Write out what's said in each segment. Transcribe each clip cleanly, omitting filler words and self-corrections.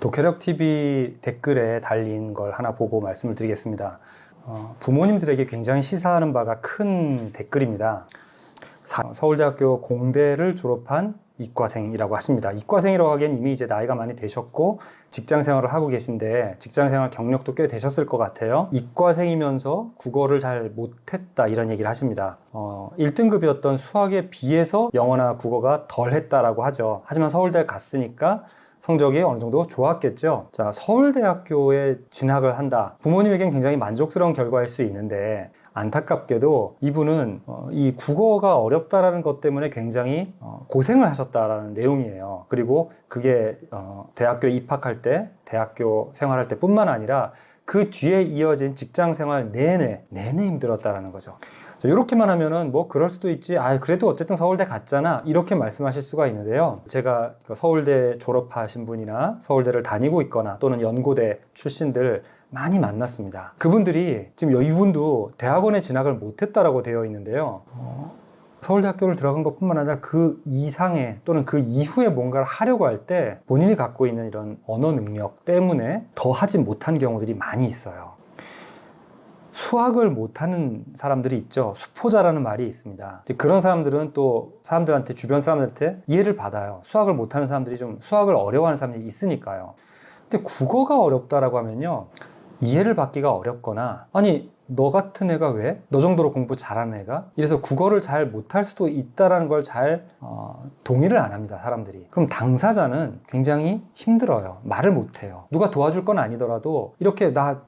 도케력TV 댓글에 달린 걸 하나 보고 말씀을 드리겠습니다. 부모님들에게 굉장히 시사하는 바가 큰 댓글입니다. 서울대학교 공대를 졸업한 이과생이라고 하십니다. 이과생이라고 하기엔 이미 이제 나이가 많이 되셨고 직장 생활을 하고 계신데 직장 생활 경력도 꽤 되셨을 것 같아요. 이과생이면서 국어를 잘 못했다 이런 얘기를 하십니다. 1등급이었던 수학에 비해서 영어나 국어가 덜 했다라고 하죠. 하지만 서울대에 갔으니까 성적이 어느 정도 좋았겠죠. 자, 서울대학교에 진학을 한다. 부모님에겐 굉장히 만족스러운 결과일 수 있는데 안타깝게도 이분은 이 국어가 어렵다라는 것 때문에 굉장히 고생을 하셨다라는 내용이에요. 그리고 그게 대학교에 입학할 때, 대학교 생활할 때 뿐만 아니라 그 뒤에 이어진 직장 생활 내내 힘들었다라는 거죠. 이렇게만 하면은 뭐 그럴 수도 있지. 그래도 어쨌든 서울대 갔잖아. 이렇게 말씀하실 수가 있는데요. 제가 서울대 졸업하신 분이나 서울대를 다니고 있거나 또는 연고대 출신들 많이 만났습니다. 그분들이 지금 이분도 대학원에 진학을 못했다라고 되어 있는데요. 서울대학교를 들어간 것뿐만 아니라 그 이상의 또는 그 이후에 뭔가를 하려고 할 때 본인이 갖고 있는 이런 언어 능력 때문에 더 하지 못한 경우들이 많이 있어요. 수학을 못하는 사람들이 있죠. 수포자라는 말이 있습니다. 그런 사람들은 또 사람들한테, 주변 사람들한테 이해를 받아요. 수학을 못하는 사람들이 좀 수학을 어려워하는 사람들이 있으니까요. 근데 국어가 어렵다라고 하면요, 이해를 받기가 어렵거나, 아니 너 같은 애가 왜? 너 정도로 공부 잘하는 애가? 이래서 국어를 잘 못할 수도 있다라는 걸 잘 동의를 안 합니다, 사람들이. 그럼 당사자는 굉장히 힘들어요. 말을 못 해요. 누가 도와줄 건 아니더라도 이렇게 나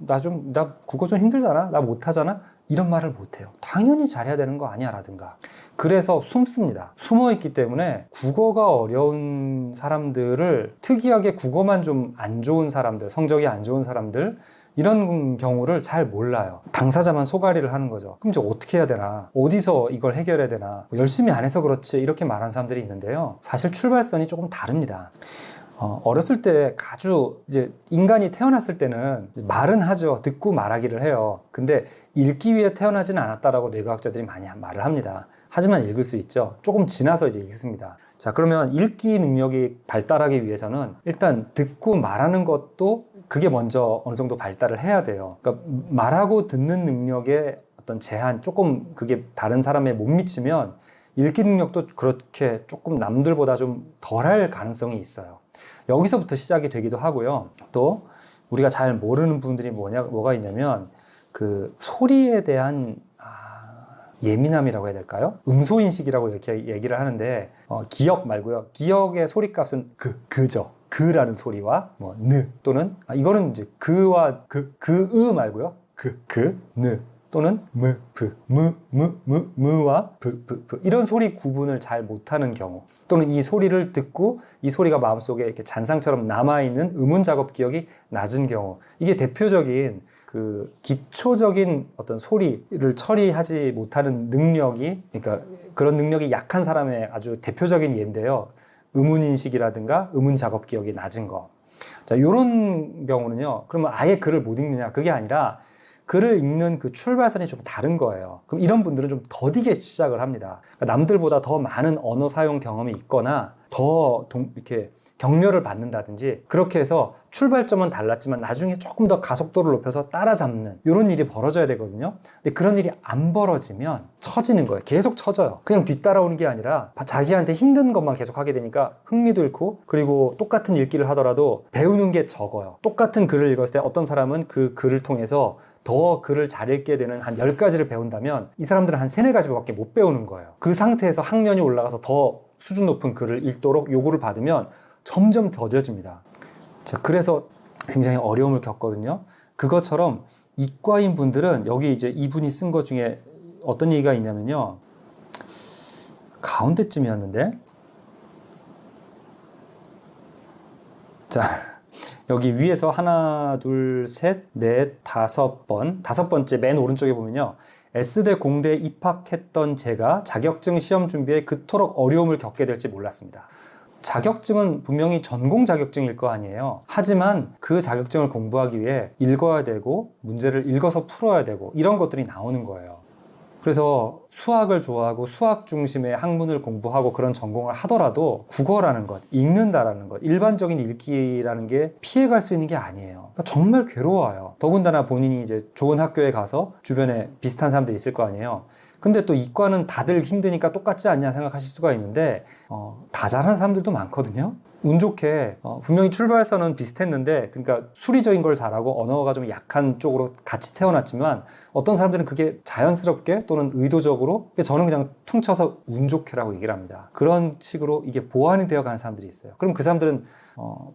국어 좀 힘들잖아? 나 못하잖아? 이런 말을 못 해요. 당연히 잘해야 되는 거 아니야 라든가. 그래서 숨습니다. 숨어 있기 때문에 국어가 어려운 사람들을, 특이하게 국어만 좀 안 좋은 사람들, 성적이 안 좋은 사람들, 이런 경우를 잘 몰라요. 당사자만 소가리를 하는 거죠. 그럼 이제 어떻게 해야 되나? 어디서 이걸 해결해야 되나? 열심히 안 해서 그렇지, 이렇게 말하는 사람들이 있는데요. 사실 출발선이 조금 다릅니다. 어렸을 때 아주 이제 인간이 태어났을 때는 말은 하죠. 듣고 말하기를 해요. 근데 읽기 위해 태어나지는 않았다라고 뇌과학자들이 많이 말을 합니다. 하지만 읽을 수 있죠. 조금 지나서 이제 읽습니다. 자, 그러면 읽기 능력이 발달하기 위해서는 일단 듣고 말하는 것도 그게 먼저 어느 정도 발달을 해야 돼요. 그러니까 말하고 듣는 능력의 어떤 제한, 조금 그게 다른 사람에 못 미치면 읽기 능력도 그렇게 조금 남들보다 좀 덜할 가능성이 있어요. 여기서부터 시작이 되기도 하고요. 또 우리가 잘 모르는 부분들이 뭐가 있냐면 그 소리에 대한 예민함이라고 해야 될까요? 음소인식이라고 이렇게 얘기를 하는데 기역 말고요. 기역의 소리값은 그죠. 그라는 소리와 느 또는 이거는 이제 그와 그으 말고요. 느 또는 무와 브 이런 소리 구분을 잘 못하는 경우, 또는 이 소리를 듣고 이 소리가 마음속에 이렇게 잔상처럼 남아있는 음운 작업 기억이 낮은 경우, 이게 대표적인 그 기초적인 어떤 소리를 처리하지 못하는 능력이, 그러니까 그런 능력이 약한 사람의 아주 대표적인 예인데요. 음운인식이라든가 음운 작업 기억이 낮은 거. 자, 요런 경우는요, 그러면 아예 글을 못 읽느냐? 그게 아니라 글을 읽는 그 출발선이 좀 다른 거예요. 그럼 이런 분들은 좀 더디게 시작을 합니다. 그러니까 남들보다 더 많은 언어 사용 경험이 있거나 더 이렇게 격려를 받는다든지, 그렇게 해서 출발점은 달랐지만 나중에 조금 더 가속도를 높여서 따라잡는 이런 일이 벌어져야 되거든요. 근데 그런 일이 안 벌어지면 처지는 거예요. 계속 처져요. 그냥 뒤따라오는 게 아니라 자기한테 힘든 것만 계속 하게 되니까 흥미도 잃고, 그리고 똑같은 읽기를 하더라도 배우는 게 적어요. 똑같은 글을 읽었을 때 어떤 사람은 그 글을 통해서 더 글을 잘 읽게 되는 한 10가지를 배운다면 이 사람들은 한 3, 4가지밖에 못 배우는 거예요. 그 상태에서 학년이 올라가서 더 수준 높은 글을 읽도록 요구를 받으면 점점 더뎌집니다. 자, 그래서 굉장히 어려움을 겪거든요. 그것처럼 이과인 분들은, 여기 이제 이분이 쓴 것 중에 어떤 얘기가 있냐면요. 가운데쯤이었는데. 자, 여기 위에서 하나, 둘, 셋, 넷, 5번, 5번째 맨 오른쪽에 보면요. S대 공대에 입학했던 제가 자격증 시험 준비에 그토록 어려움을 겪게 될지 몰랐습니다. 자격증은 분명히 전공 자격증일 거 아니에요. 하지만 그 자격증을 공부하기 위해 읽어야 되고 문제를 읽어서 풀어야 되고 이런 것들이 나오는 거예요. 그래서 수학을 좋아하고 수학 중심의 학문을 공부하고 그런 전공을 하더라도 국어라는 것, 읽는다라는 것, 일반적인 읽기라는 게 피해갈 수 있는 게 아니에요. 그러니까 정말 괴로워요. 더군다나 본인이 이제 좋은 학교에 가서 주변에 비슷한 사람들이 있을 거 아니에요. 근데 또 이과는 다들 힘드니까 똑같지 않냐 생각하실 수가 있는데 다 잘하는 사람들도 많거든요. 운 좋게 분명히 출발선은 비슷했는데, 그러니까 수리적인 걸 잘하고 언어가 좀 약한 쪽으로 같이 태어났지만 어떤 사람들은 그게 자연스럽게 또는 의도적으로, 저는 그냥 퉁쳐서 운 좋게라고 얘기를 합니다. 그런 식으로 이게 보완이 되어 가는 사람들이 있어요. 그럼 그 사람들은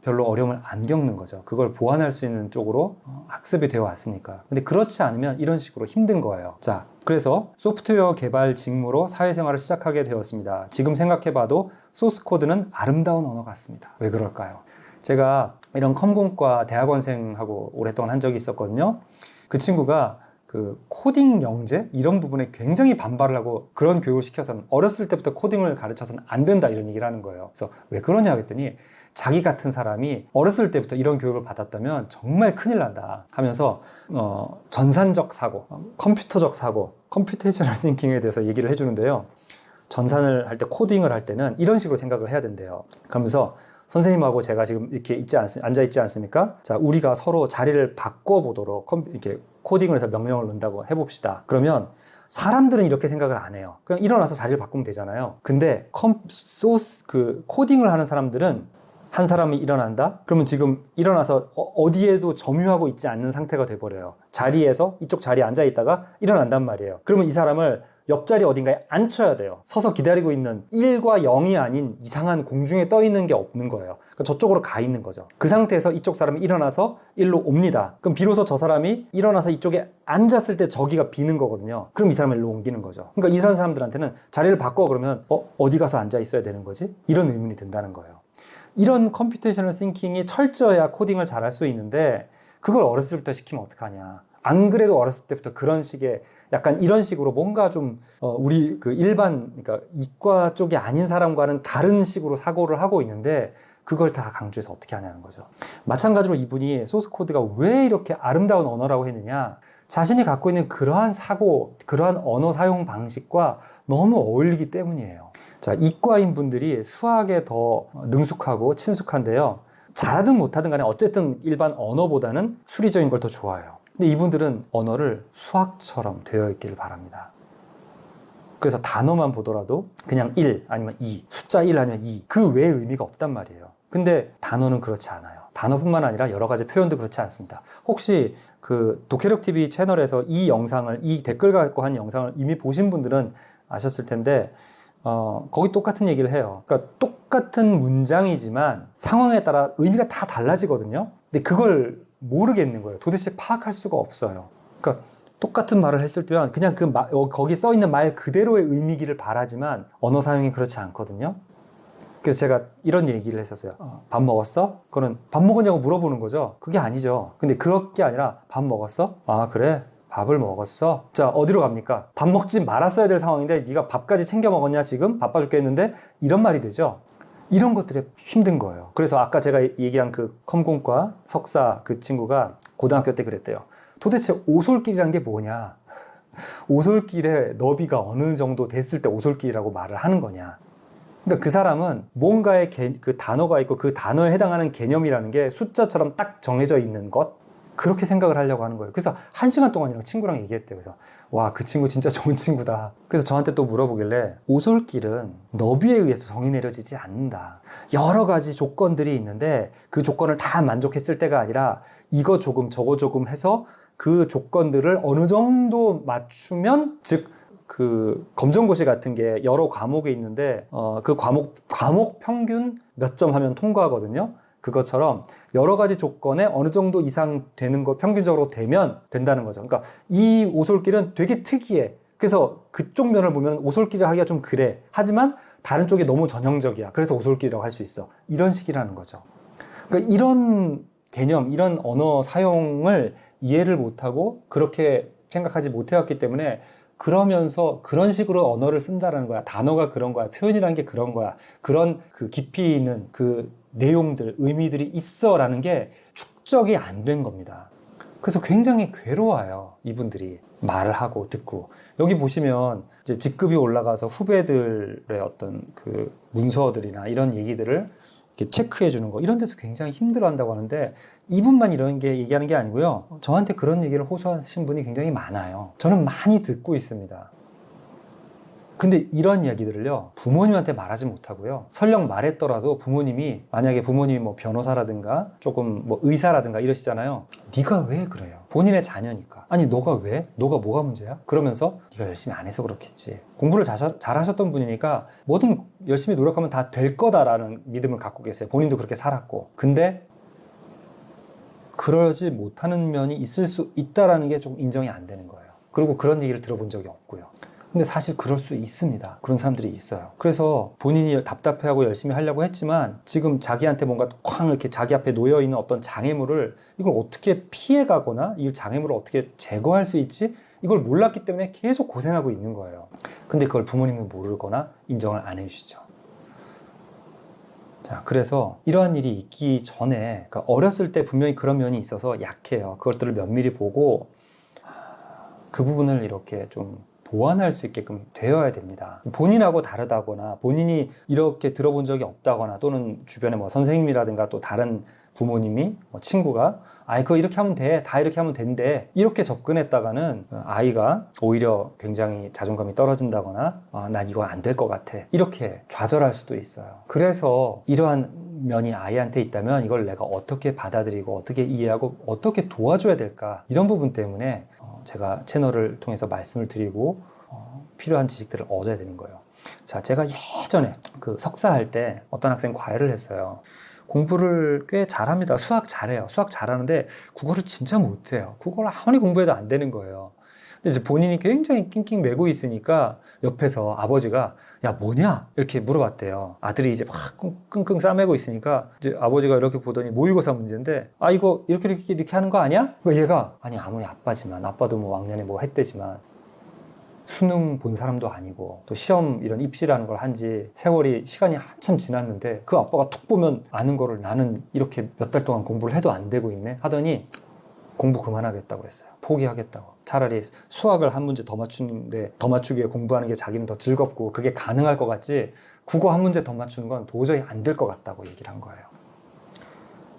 별로 어려움을 안 겪는 거죠. 그걸 보완할 수 있는 쪽으로 학습이 되어 왔으니까. 근데 그렇지 않으면 이런 식으로 힘든 거예요. 자, 그래서 소프트웨어 개발 직무로 사회생활을 시작하게 되었습니다. 지금 생각해봐도 소스 코드는 아름다운 언어 같습니다. 왜 그럴까요? 제가 이런 컴공과 대학원생하고 오랫동안 한 적이 있었거든요. 그 친구가 그 코딩 영재 이런 부분에 굉장히 반발을 하고, 그런 교육을 시켜서는 어렸을 때부터 코딩을 가르쳐서는 안 된다 이런 얘기를 하는 거예요. 그래서 왜 그러냐 했더니 자기 같은 사람이 어렸을 때부터 이런 교육을 받았다면 정말 큰일 난다 하면서 전산적 사고, 컴퓨터적 사고, 컴퓨테이셔널 싱킹에 대해서 얘기를 해주는데요. 전산을 할 때, 코딩을 할 때는 이런 식으로 생각을 해야 된대요. 그러면서 선생님하고 제가 지금 이렇게 앉아 있지 않습니까? 자, 우리가 서로 자리를 바꿔보도록 이렇게 코딩을 해서 명령을 넣는다고 해봅시다. 그러면 사람들은 이렇게 생각을 안 해요. 그냥 일어나서 자리를 바꾸면 되잖아요. 근데 코딩을 하는 사람들은 한 사람이 일어난다? 그러면 지금 일어나서 어디에도 점유하고 있지 않는 상태가 돼버려요. 자리에서 이쪽 자리에 앉아 있다가 일어난단 말이에요. 그러면 이 사람을 옆자리 어딘가에 앉혀야 돼요. 서서 기다리고 있는 1과 0이 아닌 이상한 공중에 떠 있는 게 없는 거예요. 그러니까 저쪽으로 가 있는 거죠. 그 상태에서 이쪽 사람이 일어나서 일로 옵니다. 그럼 비로소 저 사람이 일어나서 이쪽에 앉았을 때 저기가 비는 거거든요. 그럼 이 사람을 일로 옮기는 거죠. 그러니까 이런 사람들한테는 자리를 바꿔 그러면 어디 가서 앉아 있어야 되는 거지? 이런 의문이 든다는 거예요. 이런 컴퓨테이셔널 싱킹이 철저해야 코딩을 잘할 수 있는데, 그걸 어렸을 때부터 시키면 어떡하냐. 안 그래도 어렸을 때부터 그런 식의, 약간 이런 식으로 뭔가 좀 우리 그 일반, 그러니까 이과 쪽이 아닌 사람과는 다른 식으로 사고를 하고 있는데, 그걸 다 강조해서 어떻게 하냐는 거죠. 마찬가지로 이분이 소스 코드가 왜 이렇게 아름다운 언어라고 했느냐, 자신이 갖고 있는 그러한 사고, 그러한 언어 사용 방식과 너무 어울리기 때문이에요. 자, 이과인 분들이 수학에 더 능숙하고 친숙한데요. 잘하든 못하든 간에 어쨌든 일반 언어보다는 수리적인 걸 더 좋아해요. 근데 이분들은 언어를 수학처럼 되어 있기를 바랍니다. 그래서 단어만 보더라도 그냥 1 아니면 2, 숫자 1 아니면 2, 그 외의 의미가 없단 말이에요. 근데 단어는 그렇지 않아요. 단어뿐만 아니라 여러 가지 표현도 그렇지 않습니다. 혹시 그 도케력TV 채널에서 이 댓글 갖고 한 영상을 이미 보신 분들은 아셨을 텐데, 거기 똑같은 얘기를 해요. 그러니까 똑같은 문장이지만 상황에 따라 의미가 다 달라지거든요. 근데 그걸 모르겠는 거예요. 도대체 파악할 수가 없어요. 그러니까 똑같은 말을 했을 때는 그냥 거기 써 있는 말 그대로의 의미기를 바라지만 언어 사용이 그렇지 않거든요. 그래서 제가 이런 얘기를 했었어요. 밥 먹었어? 그거는 밥 먹었냐고 물어보는 거죠. 그게 아니죠. 근데 그게 아니라 밥 먹었어? 아, 그래? 밥을 먹었어? 자, 어디로 갑니까? 밥 먹지 말았어야 될 상황인데 네가 밥까지 챙겨 먹었냐 지금? 바빠 죽겠는데? 이런 말이 되죠. 이런 것들이 힘든 거예요. 그래서 아까 제가 얘기한 그 컴공과 석사 그 친구가 고등학교 때 그랬대요. 도대체 오솔길이라는 게 뭐냐? 오솔길의 너비가 어느 정도 됐을 때 오솔길이라고 말을 하는 거냐? 그러니까 그 사람은 뭔가의 그 단어가 있고 그 단어에 해당하는 개념이라는 게 숫자처럼 딱 정해져 있는 것, 그렇게 생각을 하려고 하는 거예요. 그래서 1시간 동안이랑 친구랑 얘기했대요. 그래서 와, 그 친구 진짜 좋은 친구다. 그래서 저한테 또 물어보길래, 오솔길은 너비에 의해서 정의 내려지지 않는다. 여러 가지 조건들이 있는데 그 조건을 다 만족했을 때가 아니라 이거 조금 저거 조금 해서 그 조건들을 어느 정도 맞추면, 즉 그 검정고시 같은 게 여러 과목에 있는데 그 과목 평균 몇 점 하면 통과하거든요. 그것처럼 여러 가지 조건에 어느 정도 이상 되는 거 평균적으로 되면 된다는 거죠. 그러니까 이 오솔길은 되게 특이해. 그래서 그쪽 면을 보면 오솔길을 하기가 좀 그래. 하지만 다른 쪽이 너무 전형적이야. 그래서 오솔길이라고 할 수 있어. 이런 식이라는 거죠. 그러니까 이런 개념, 이런 언어 사용을 이해를 못하고 그렇게 생각하지 못해왔기 때문에, 그러면서 그런 식으로 언어를 쓴다는 거야. 단어가 그런 거야. 표현이라는 게 그런 거야. 그런 그 깊이 있는 그 내용들, 의미들이 있어라는 게 축적이 안 된 겁니다. 그래서 굉장히 괴로워요. 이분들이 말을 하고 듣고. 여기 보시면 이제 직급이 올라가서 후배들의 어떤 그 문서들이나 이런 얘기들을 이렇게 체크해 주는 거, 이런 데서 굉장히 힘들어 한다고 하는데, 이분만 이런 게 얘기하는 게 아니고요. 저한테 그런 얘기를 호소하신 분이 굉장히 많아요. 저는 많이 듣고 있습니다. 근데 이런 이야기들을요, 부모님한테 말하지 못하고요, 설령 말했더라도 부모님이, 만약에 부모님이 뭐 변호사라든가 조금 뭐 의사라든가 이러시잖아요. 네가 왜 그래요? 본인의 자녀니까. 아니 너가 왜? 너가 뭐가 문제야? 그러면서 네가 열심히 안 해서 그렇겠지. 공부를 잘하셨던 분이니까 뭐든 열심히 노력하면 다 될 거다라는 믿음을 갖고 계세요. 본인도 그렇게 살았고. 근데 그러지 못하는 면이 있을 수 있다라는 게 좀 인정이 안 되는 거예요. 그리고 그런 얘기를 들어본 적이 없고요. 근데 사실 그럴 수 있습니다. 그런 사람들이 있어요. 그래서 본인이 답답해하고 열심히 하려고 했지만 지금 자기한테 뭔가 쾅 이렇게 자기 앞에 놓여있는 어떤 장애물을, 이걸 어떻게 피해가거나 이 장애물을 어떻게 제거할 수 있지? 이걸 몰랐기 때문에 계속 고생하고 있는 거예요. 근데 그걸 부모님은 모르거나 인정을 안 해주시죠. 자, 그래서 이러한 일이 있기 전에, 그러니까 어렸을 때 분명히 그런 면이 있어서 약해요. 그것들을 면밀히 보고 그 부분을 이렇게 좀 보완할 수 있게끔 되어야 됩니다. 본인하고 다르다거나 본인이 이렇게 들어본 적이 없다거나 또는 주변에 뭐 선생님이라든가 또 다른 부모님이 뭐 친구가 그거 이렇게 하면 돼, 다 이렇게 하면 된대, 이렇게 접근했다가는 아이가 오히려 굉장히 자존감이 떨어진다거나 난 이거 안 될 것 같아, 이렇게 좌절할 수도 있어요. 그래서 이러한 면이 아이한테 있다면 이걸 내가 어떻게 받아들이고 어떻게 이해하고 어떻게 도와줘야 될까, 이런 부분 때문에 제가 채널을 통해서 말씀을 드리고 필요한 지식들을 얻어야 되는 거예요. 자, 제가 예전에 그 석사할 때 어떤 학생 과외를 했어요. 공부를 꽤 잘합니다. 수학 잘해요. 수학 잘하는데 국어를 진짜 못해요. 국어를 아무리 공부해도 안 되는 거예요. 근데 이제 본인이 굉장히 낑낑 매고 있으니까 옆에서 아버지가 야 뭐냐? 이렇게 물어봤대요. 아들이 이제 막 끙끙 싸매고 있으니까 이제 아버지가 이렇게 보더니 모의고사 문제인데 이거 이렇게 하는 거 아니야? 그러니까 얘가 아니 아무리 아빠지만, 아빠도 뭐 왕년에 뭐 했대지만 수능 본 사람도 아니고 또 시험 이런 입시라는 걸 한지 세월이 시간이 한참 지났는데 그 아빠가 툭 보면 아는 거를 나는 이렇게 몇 달 동안 공부를 해도 안 되고 있네 하더니 공부 그만하겠다고 했어요. 포기하겠다고. 차라리 수학을 한 문제 더 맞추는데 더 맞추기 위해 공부하는 게 자기는 더 즐겁고 그게 가능할 것 같지, 국어 한 문제 더 맞추는 건 도저히 안 될 것 같다고 얘기를 한 거예요.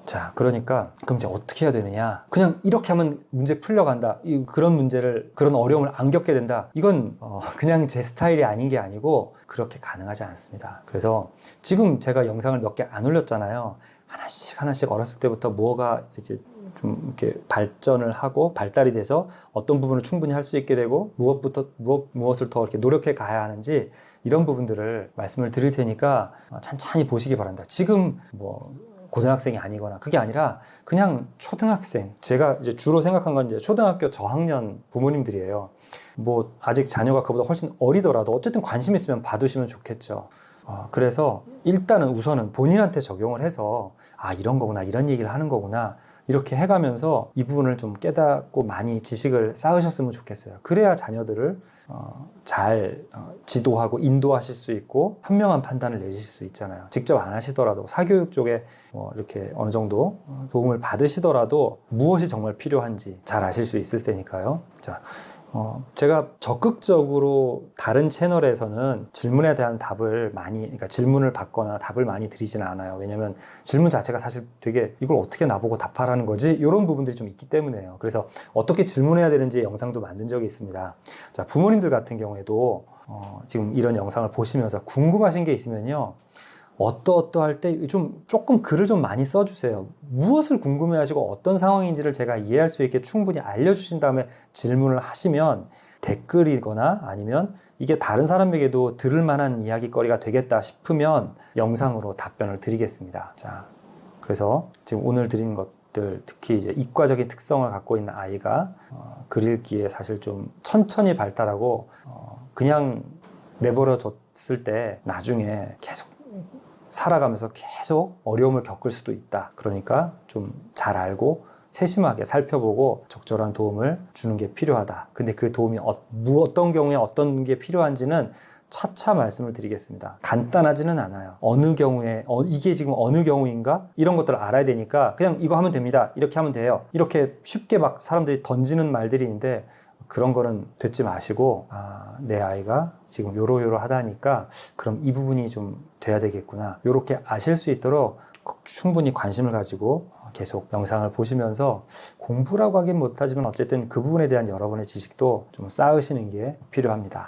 자, 그러니까 그럼 이제 어떻게 해야 되느냐? 그냥 이렇게 하면 문제 풀려간다, 그런 문제를, 그런 어려움을 안 겪게 된다, 이건 그냥 제 스타일이 아닌 게 아니고 그렇게 가능하지 않습니다. 그래서 지금 제가 영상을 몇 개 안 올렸잖아요. 하나씩 어렸을 때부터 뭐가 이제 좀 이렇게 발전을 하고 발달이 돼서 어떤 부분을 충분히 할 수 있게 되고 무엇을 더 이렇게 노력해 가야 하는지, 이런 부분들을 말씀을 드릴 테니까 찬찬히 보시기 바랍니다. 지금 뭐 고등학생이 아니거나 그게 아니라 그냥 초등학생, 제가 이제 주로 생각한 건 이제 초등학교 저학년 부모님들이에요. 뭐 아직 자녀가 그보다 훨씬 어리더라도 어쨌든 관심 있으면 봐두시면 좋겠죠. 그래서 일단은 우선은 본인한테 적용을 해서 이런 거구나, 이런 얘기를 하는 거구나, 이렇게 해가면서 이 부분을 좀 깨닫고 많이 지식을 쌓으셨으면 좋겠어요. 그래야 자녀들을 잘 지도하고 인도하실 수 있고 현명한 판단을 내실 수 있잖아요. 직접 안 하시더라도 사교육 쪽에 이렇게 어느 정도 도움을 받으시더라도 무엇이 정말 필요한지 잘 아실 수 있을 테니까요. 자, 제가 적극적으로 다른 채널에서는 질문에 대한 답을 그러니까 질문을 받거나 답을 많이 드리지는 않아요. 왜냐면 질문 자체가 사실 되게 이걸 어떻게 나보고 답하라는 거지? 이런 부분들이 좀 있기 때문에요. 그래서 어떻게 질문해야 되는지 영상도 만든 적이 있습니다. 자, 부모님들 같은 경우에도 지금 이런 영상을 보시면서 궁금하신 게 있으면요, 어떠할 때 조금 글을 좀 많이 써주세요. 무엇을 궁금해하시고 어떤 상황인지를 제가 이해할 수 있게 충분히 알려주신 다음에 질문을 하시면 댓글이거나 아니면 이게 다른 사람에게도 들을 만한 이야기거리가 되겠다 싶으면 영상으로 답변을 드리겠습니다. 자, 그래서 지금 오늘 드린 것들, 특히 이제 이과적인 특성을 갖고 있는 아이가 글 읽기에 사실 좀 천천히 발달하고 그냥 내버려 뒀을 때 나중에 계속 살아가면서 계속 어려움을 겪을 수도 있다. 그러니까 좀 잘 알고 세심하게 살펴보고 적절한 도움을 주는 게 필요하다. 근데 그 도움이 어떤 경우에 어떤 게 필요한지는 차차 말씀을 드리겠습니다. 간단하지는 않아요. 어느 경우에 이게 지금 어느 경우인가? 이런 것들을 알아야 되니까 그냥 이거 하면 됩니다. 이렇게 하면 돼요. 이렇게 쉽게 막 사람들이 던지는 말들이 있는데 그런 거는 듣지 마시고 내 아이가 지금 요러 하다니까 그럼 이 부분이 좀 돼야 되겠구나. 요렇게 아실 수 있도록 충분히 관심을 가지고 계속 영상을 보시면서 공부라고 하긴 못하지만 어쨌든 그 부분에 대한 여러분의 지식도 좀 쌓으시는 게 필요합니다.